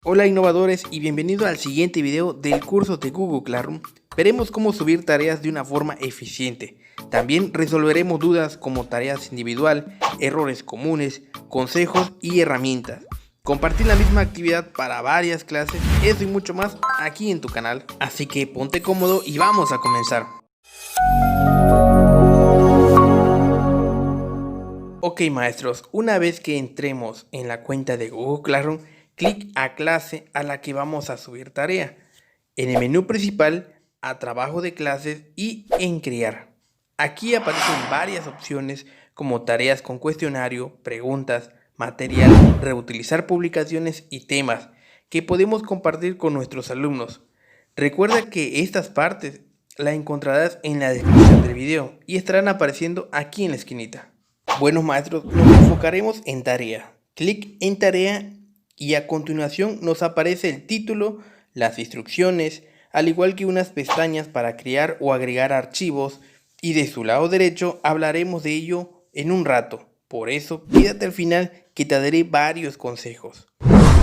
Hola innovadores y bienvenido al siguiente video del curso de Google Classroom. Veremos cómo subir tareas de una forma eficiente. También resolveremos dudas como tareas individual, errores comunes, consejos y herramientas. Compartir la misma actividad para varias clases, eso y mucho más aquí en tu canal. Así que ponte cómodo y vamos a comenzar. Ok maestros, una vez que entremos en la cuenta de Google Classroom, clic a clase a la que vamos a subir tarea. En el menú principal, a trabajo de clases y en crear. Aquí aparecen varias opciones como tareas con cuestionario, preguntas, material, reutilizar publicaciones y temas que podemos compartir con nuestros alumnos. Recuerda que estas partes las encontrarás en la descripción del video y estarán apareciendo aquí en la esquinita. Bueno maestros, nos enfocaremos en tarea. Clic en tarea y a continuación nos aparece el título, las instrucciones, al igual que unas pestañas para crear o agregar archivos, y de su lado derecho hablaremos de ello en un rato. Por eso quédate al final que te daré varios consejos.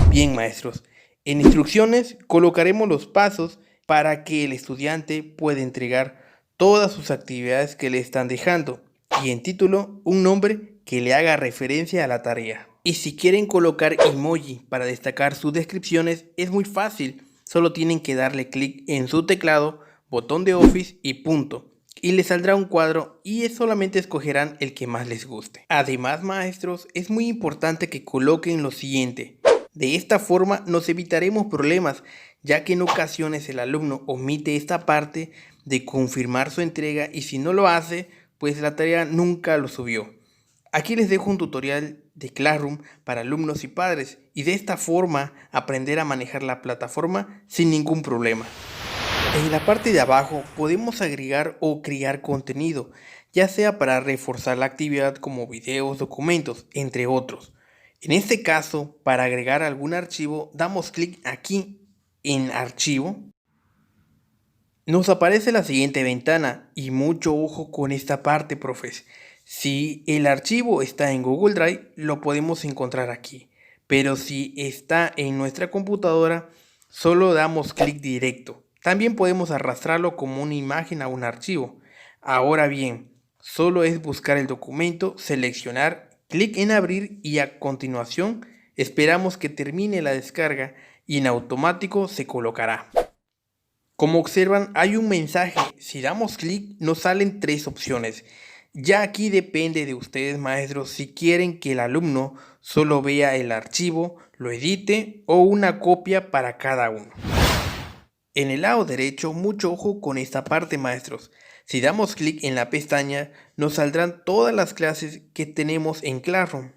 Bien maestros, en instrucciones colocaremos los pasos para que el estudiante pueda entregar todas sus actividades que le están dejando, y en título un nombre que le haga referencia a la tarea. Y si quieren colocar emoji para destacar sus descripciones, es muy fácil. Solo tienen que darle clic en su teclado, botón de Office y punto. Y les saldrá un cuadro y solamente escogerán el que más les guste. Además, maestros, es muy importante que coloquen lo siguiente. De esta forma nos evitaremos problemas, ya que en ocasiones el alumno omite esta parte de confirmar su entrega y si no lo hace, pues la tarea nunca lo subió. Aquí les dejo un tutorial de Classroom para alumnos y padres y de esta forma aprender a manejar la plataforma sin ningún problema. En la parte de abajo podemos agregar o crear contenido, ya sea para reforzar la actividad como videos, documentos, entre otros. En este caso, para agregar algún archivo, damos clic aquí en Archivo. Nos aparece la siguiente ventana y mucho ojo con esta parte, profes. Si el archivo está en Google Drive, lo podemos encontrar aquí. Pero si está en nuestra computadora, solo damos clic directo. También podemos arrastrarlo como una imagen a un archivo. Ahora bien, solo es buscar el documento, seleccionar, clic en abrir y a continuación esperamos que termine la descarga y en automático se colocará. Como observan, hay un mensaje. Si damos clic, nos salen tres opciones. Ya aquí depende de ustedes, maestros, si quieren que el alumno solo vea el archivo, lo edite o una copia para cada uno. En el lado derecho, mucho ojo con esta parte, maestros. Si damos clic en la pestaña, nos saldrán todas las clases que tenemos en Classroom.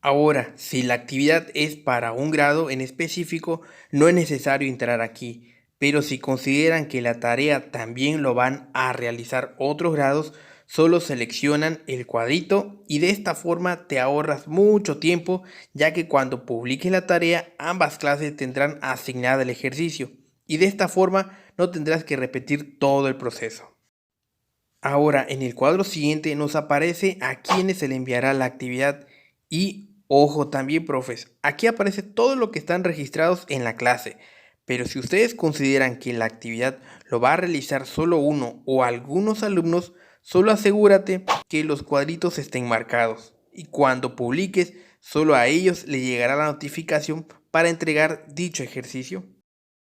Ahora, si la actividad es para un grado en específico, no es necesario entrar aquí. Pero si consideran que la tarea también lo van a realizar otros grados, solo seleccionan el cuadrito y de esta forma te ahorras mucho tiempo, ya que cuando publiques la tarea ambas clases tendrán asignada el ejercicio y de esta forma no tendrás que repetir todo el proceso. Ahora en el cuadro siguiente nos aparece a quienes se le enviará la actividad y ojo también, profes, aquí aparece todo lo que están registrados en la clase. Pero si ustedes consideran que la actividad lo va a realizar solo uno o algunos alumnos, solo asegúrate que los cuadritos estén marcados. Y cuando publiques, solo a ellos les llegará la notificación para entregar dicho ejercicio.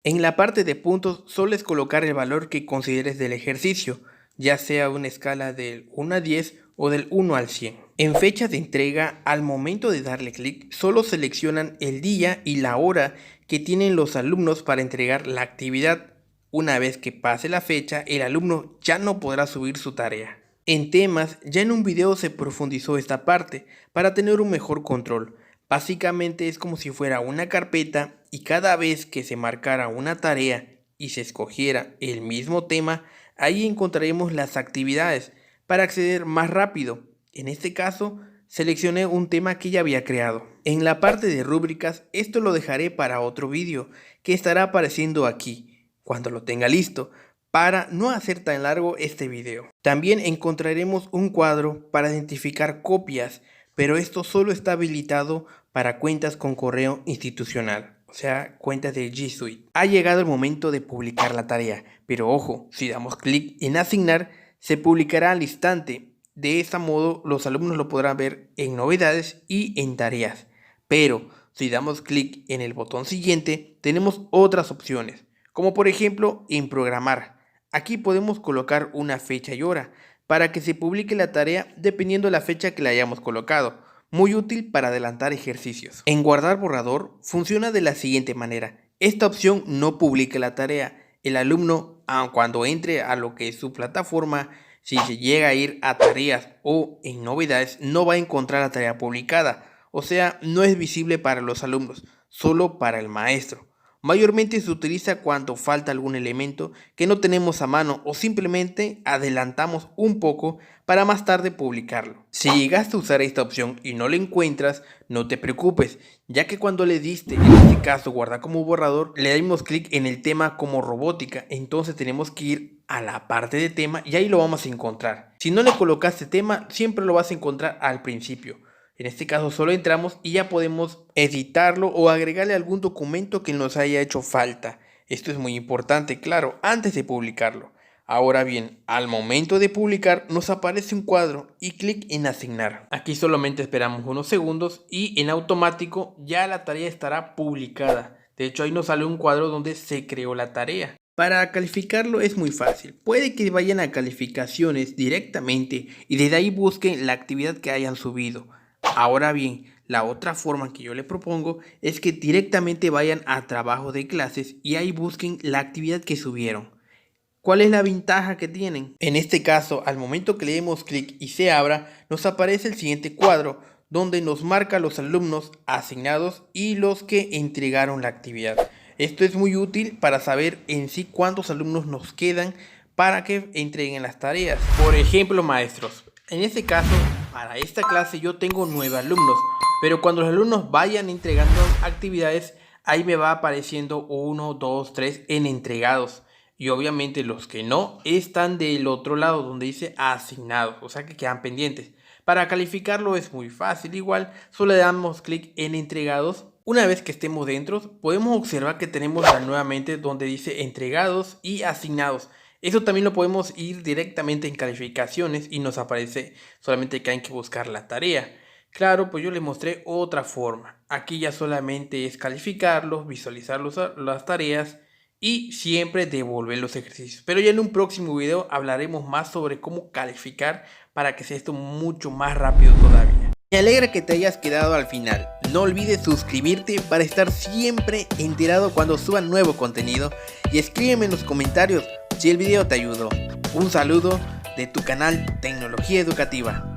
En la parte de puntos, solo es colocar el valor que consideres del ejercicio, ya sea una escala del 1 a 10 o del 1 al 100. En fecha de entrega, al momento de darle clic, solo seleccionan el día y la hora que tienen los alumnos para entregar la actividad. Una vez que pase la fecha, el alumno ya no podrá subir su tarea. En temas, ya en un video se profundizó esta parte para tener un mejor control. Básicamente es como si fuera una carpeta y cada vez que se marcara una tarea y se escogiera el mismo tema, ahí encontraremos las actividades para acceder más rápido. En este caso, seleccioné un tema que ya había creado. En la parte de rúbricas, esto lo dejaré para otro vídeo que estará apareciendo aquí, cuando lo tenga listo, para no hacer tan largo este video. También encontraremos un cuadro para identificar copias, pero esto solo está habilitado para cuentas con correo institucional. o sea, cuentas de G Suite. Ha llegado el momento de publicar la tarea, pero ojo, si damos clic en asignar, se publicará al instante. De este modo, los alumnos lo podrán ver en novedades y en tareas. Pero si damos clic en el botón siguiente, tenemos otras opciones, como por ejemplo en programar. Aquí podemos colocar una fecha y hora para que se publique la tarea dependiendo de la fecha que le hayamos colocado. Muy útil para adelantar ejercicios. En guardar borrador funciona de la siguiente manera. Esta opción no publica la tarea. El alumno, aun cuando entre a lo que es su plataforma, si se llega a ir a tareas o en novedades, no va a encontrar la tarea publicada. O sea, no es visible para los alumnos, solo para el maestro. Mayormente se utiliza cuando falta algún elemento que no tenemos a mano o simplemente adelantamos un poco para más tarde publicarlo. Si llegaste a usar esta opción y no la encuentras, no te preocupes, ya que cuando le diste, en este caso guardar como borrador, le dimos clic en el tema como robótica, entonces tenemos que ir a la parte de tema y ahí lo vamos a encontrar. Si no le colocaste tema, siempre lo vas a encontrar al principio. En este caso solo entramos y ya podemos editarlo o agregarle algún documento que nos haya hecho falta. Esto es muy importante, claro, antes de publicarlo. Ahora bien, al momento de publicar nos aparece un cuadro y clic en asignar. Aquí solamente esperamos unos segundos y en automático ya la tarea estará publicada. De hecho ahí nos sale un cuadro donde se creó la tarea. Para calificarlo es muy fácil. Puede que vayan a calificaciones directamente y desde ahí busquen la actividad que hayan subido. Ahora bien, la otra forma que yo le propongo es que directamente vayan a trabajo de clases y ahí busquen la actividad que subieron. ¿Cuál es la ventaja que tienen? En este caso, al momento que le demos clic y se abra, nos aparece el siguiente cuadro donde nos marca los alumnos asignados y los que entregaron la actividad. Esto es muy útil para saber en sí cuántos alumnos nos quedan para que entreguen las tareas. Por ejemplo, maestros, en este caso, para esta clase yo tengo 9 alumnos, pero cuando los alumnos vayan entregando actividades, ahí me va apareciendo 1, 2, 3 en entregados. Y obviamente los que no están del otro lado donde dice asignados, o sea que quedan pendientes. Para calificarlo es muy fácil, igual solo le damos clic en entregados. Una vez que estemos dentro, podemos observar que tenemos nuevamente donde dice entregados y asignados. Eso también lo podemos ir directamente en calificaciones y nos aparece solamente que hay que buscar la tarea. Claro, pues yo les mostré otra forma. Aquí ya solamente es calificarlos, visualizar las tareas y siempre devolver los ejercicios. Pero ya en un próximo video hablaremos más sobre cómo calificar para que sea esto mucho más rápido todavía. Me alegra que te hayas quedado al final. No olvides suscribirte para estar siempre enterado cuando suba nuevo contenido y escríbeme en los comentarios si el video te ayudó. Un saludo de tu canal Tecnología Educativa.